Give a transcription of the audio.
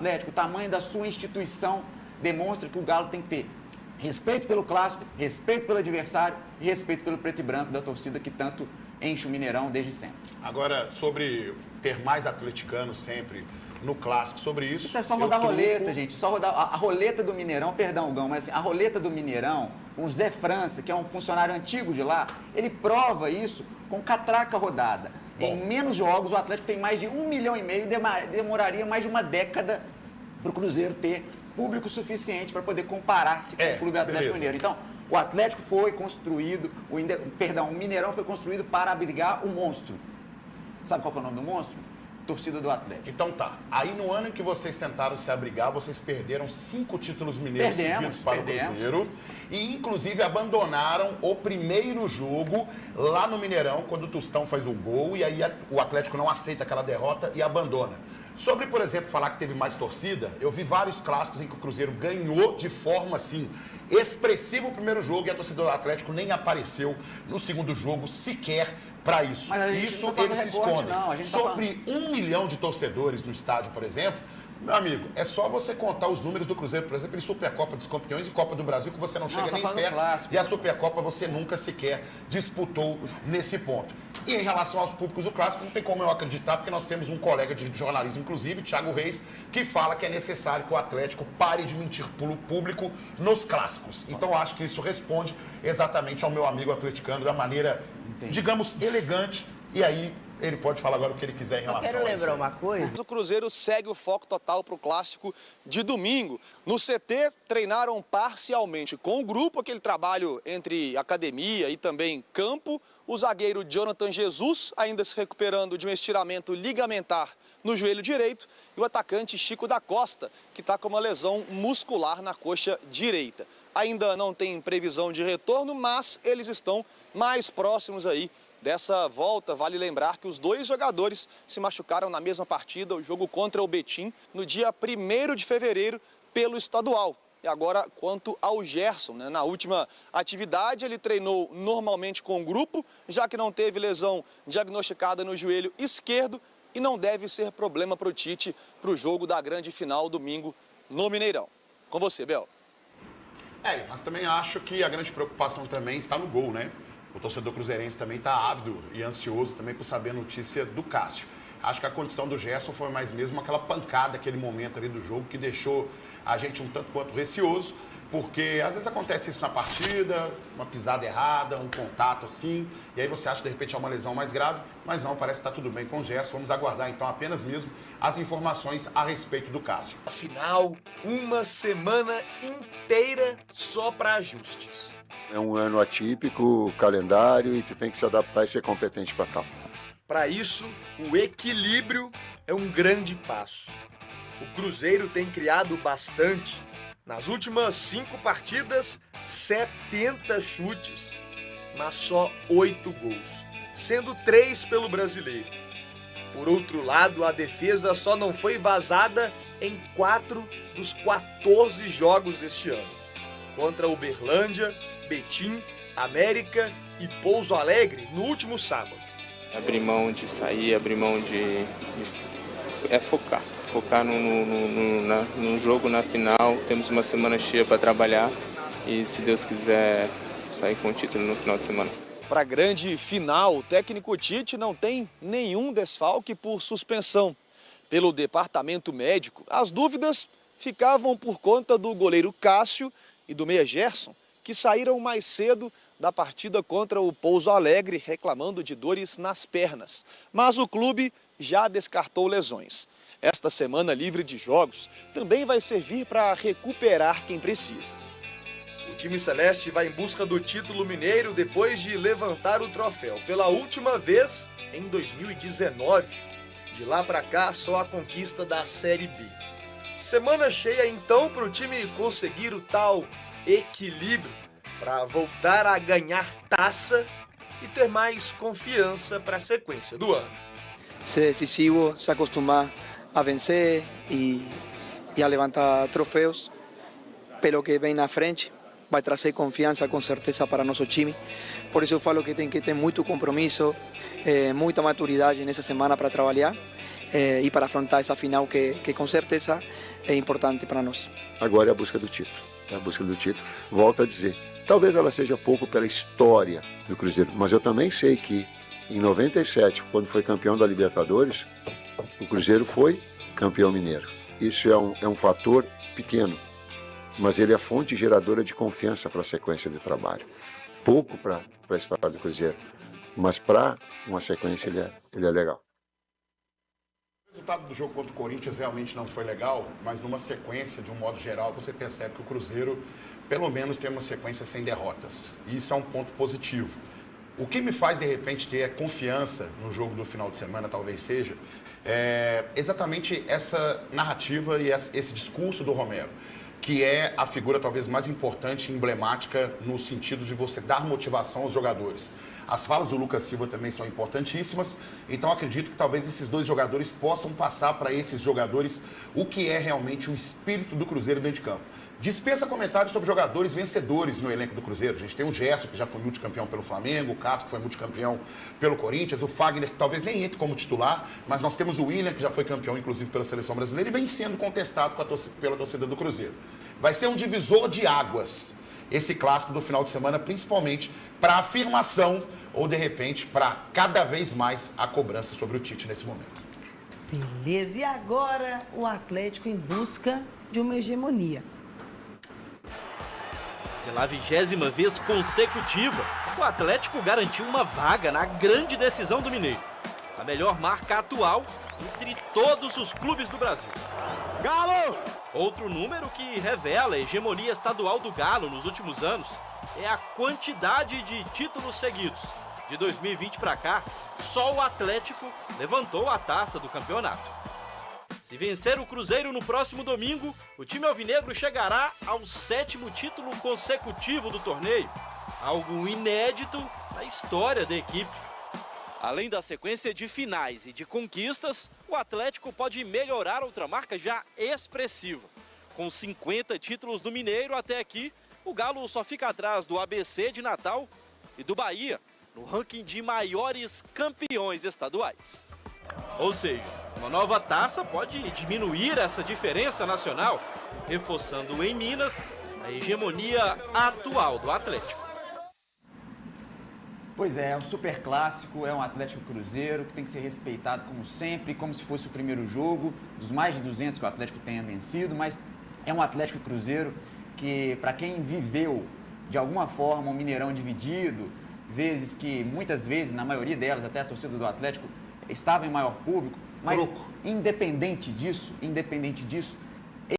Atlético, o tamanho da sua instituição demonstra que o Galo tem que ter respeito pelo clássico, respeito pelo adversário e respeito pelo preto e branco da torcida que tanto enche o Mineirão desde sempre. Agora, sobre ter mais atleticanos sempre no clássico, sobre isso... Isso é só rodar a roleta, gente. Só rodar a roleta do Mineirão, perdão, Gão, mas assim, a roleta do Mineirão, o Zé França, que é um funcionário antigo de lá, ele prova isso com catraca rodada. Bom, em menos jogos, o Atlético tem mais de 1,5 milhão e demoraria mais de uma década para o Cruzeiro ter público suficiente para poder comparar-se com o Clube Atlético Mineiro. Então, o Atlético foi construído, o Mineirão foi construído para abrigar o monstro. Sabe qual que é o nome do monstro? Torcida do Atlético. Então tá. Aí no ano em que vocês tentaram se abrigar, vocês perderam 5 títulos mineiros seguidos para o Cruzeiro. E inclusive abandonaram o primeiro jogo lá no Mineirão, quando o Tostão faz o gol, e aí o Atlético não aceita aquela derrota e abandona. Sobre, por exemplo, falar que teve mais torcida, eu vi vários clássicos em que o Cruzeiro ganhou de forma, assim, expressiva o primeiro jogo e a torcida do Atlético nem apareceu no segundo jogo sequer para isso. Isso eles se escondem. Sobre 1 milhão de torcedores no estádio, por exemplo, meu amigo, é só você contar os números do Cruzeiro, por exemplo, em Supercopa dos Campeões e Copa do Brasil, que você não chega nem perto. E a Supercopa você nunca sequer disputou nesse ponto. E em relação aos públicos do Clássico, não tem como eu acreditar, porque nós temos um colega de jornalismo, inclusive, Thiago Reis, que fala que é necessário que o Atlético pare de mentir pelo público nos clássicos. Então, eu acho que isso responde exatamente ao meu amigo atleticano da maneira, digamos, elegante. E aí, ele pode falar agora o que ele quiser em relação a isso. Quero lembrar uma coisa. O Cruzeiro segue o foco total para o clássico de domingo. No CT, treinaram parcialmente com o grupo, aquele trabalho entre academia e também campo. O zagueiro Jonathan Jesus, ainda se recuperando de um estiramento ligamentar no joelho direito. E o atacante Chico da Costa, que está com uma lesão muscular na coxa direita. Ainda não tem previsão de retorno, mas eles estão mais próximos aí dessa volta. Vale lembrar que os 2 jogadores se machucaram na mesma partida, o jogo contra o Betim, no dia 1º de fevereiro, pelo estadual. E agora, quanto ao Gerson, né? Na última atividade, ele treinou normalmente com o grupo, já que não teve lesão diagnosticada no joelho esquerdo e não deve ser problema para o Tite para o jogo da grande final domingo no Mineirão. Com você, Bel. Mas também acho que a grande preocupação também está no gol, né? O torcedor cruzeirense também está ávido e ansioso também por saber a notícia do Cássio. Acho que a condição do Gerson foi mais mesmo aquela pancada, aquele momento ali do jogo que deixou a gente um tanto quanto receoso, porque às vezes acontece isso na partida, uma pisada errada, um contato assim, e aí você acha que de repente é uma lesão mais grave, mas não, parece que está tudo bem com o Gerson. Vamos aguardar então apenas mesmo as informações a respeito do Cássio. Afinal, uma semana inteira só para ajustes. É um ano atípico, calendário, e tu tem que se adaptar e ser competente para tal. Para isso, o equilíbrio é um grande passo. O Cruzeiro tem criado bastante. Nas últimas 5 partidas, 70 chutes, mas só 8 gols, sendo 3 pelo brasileiro. Por outro lado, a defesa só não foi vazada em 4 dos 14 jogos deste ano. Contra Uberlândia, Betim, América e Pouso Alegre no último sábado. Abrir mão de sair, abrir mão de focar. Focar no jogo, na final. Temos uma semana cheia para trabalhar e, se Deus quiser, sair com o título no final de semana. Para a grande final, o técnico Tite não tem nenhum desfalque por suspensão. Pelo departamento médico, as dúvidas ficavam por conta do goleiro Cássio e do meia Gerson, que saíram mais cedo da partida contra o Pouso Alegre, reclamando de dores nas pernas. Mas o clube já descartou lesões. Esta semana livre de jogos também vai servir para recuperar quem precisa. O time celeste vai em busca do título mineiro depois de levantar o troféu pela última vez em 2019. De lá para cá, só a conquista da Série B. Semana cheia então para o time conseguir o tal equilíbrio, para voltar a ganhar taça e ter mais confiança para a sequência do ano. Ser decisivo, se acostumar a vencer e a levantar troféus pelo que vem na frente. Vai trazer confiança com certeza para nosso time. Por isso eu falo que tem que ter muito compromisso, muita maturidade nessa semana para trabalhar. e para afrontar essa final que com certeza é importante para nós. Agora é a busca do título. É a busca do título. Volto a dizer, talvez ela seja pouco pela história do Cruzeiro, mas eu também sei que em 97, quando foi campeão da Libertadores, o Cruzeiro foi campeão mineiro. Isso é um fator pequeno, mas ele é fonte geradora de confiança para a sequência de trabalho. Pouco para a história do Cruzeiro, mas para uma sequência ele é legal. O resultado do jogo contra o Corinthians realmente não foi legal, mas numa sequência, de um modo geral, você percebe que o Cruzeiro, pelo menos, tem uma sequência sem derrotas. E isso é um ponto positivo. O que me faz, de repente, ter confiança no jogo do final de semana, talvez seja, exatamente essa narrativa e esse discurso do Romero, que é a figura talvez mais importante e emblemática no sentido de você dar motivação aos jogadores. As falas do Lucas Silva também são importantíssimas, então acredito que talvez esses dois jogadores possam passar para esses jogadores o que é realmente o espírito do Cruzeiro dentro de campo. Dispensa comentários sobre jogadores vencedores no elenco do Cruzeiro. A gente tem o Gerson, que já foi multicampeão pelo Flamengo, o Casco, que foi multicampeão pelo Corinthians, o Fagner, que talvez nem entre como titular, mas nós temos o William, que já foi campeão, inclusive, pela Seleção Brasileira, e vem sendo contestado pela torcida do Cruzeiro. Vai ser um divisor de águas esse clássico do final de semana, principalmente para a afirmação ou, de repente, para cada vez mais a cobrança sobre o Tite nesse momento. Beleza, e agora o Atlético em busca de uma hegemonia. Pela 20ª vez consecutiva, o Atlético garantiu uma vaga na grande decisão do Mineiro. A melhor marca atual entre todos os clubes do Brasil. Galo! Outro número que revela a hegemonia estadual do Galo nos últimos anos é a quantidade de títulos seguidos. De 2020 para cá, só o Atlético levantou a taça do campeonato. Se vencer o Cruzeiro no próximo domingo, o time alvinegro chegará ao 7º título consecutivo do torneio, algo inédito na história da equipe. Além da sequência de finais e de conquistas, o Atlético pode melhorar outra marca já expressiva. Com 50 títulos do Mineiro até aqui, o Galo só fica atrás do ABC de Natal e do Bahia, no ranking de maiores campeões estaduais. Ou seja, uma nova taça pode diminuir essa diferença nacional, reforçando em Minas a hegemonia atual do Atlético. Pois é um super clássico, é um Atlético Cruzeiro que tem que ser respeitado como sempre, como se fosse o primeiro jogo, dos mais de 200 que o Atlético tenha vencido, mas é um Atlético Cruzeiro que, para quem viveu de alguma forma um Mineirão dividido, muitas vezes, na maioria delas, até a torcida do Atlético estava em maior público, mas independente disso,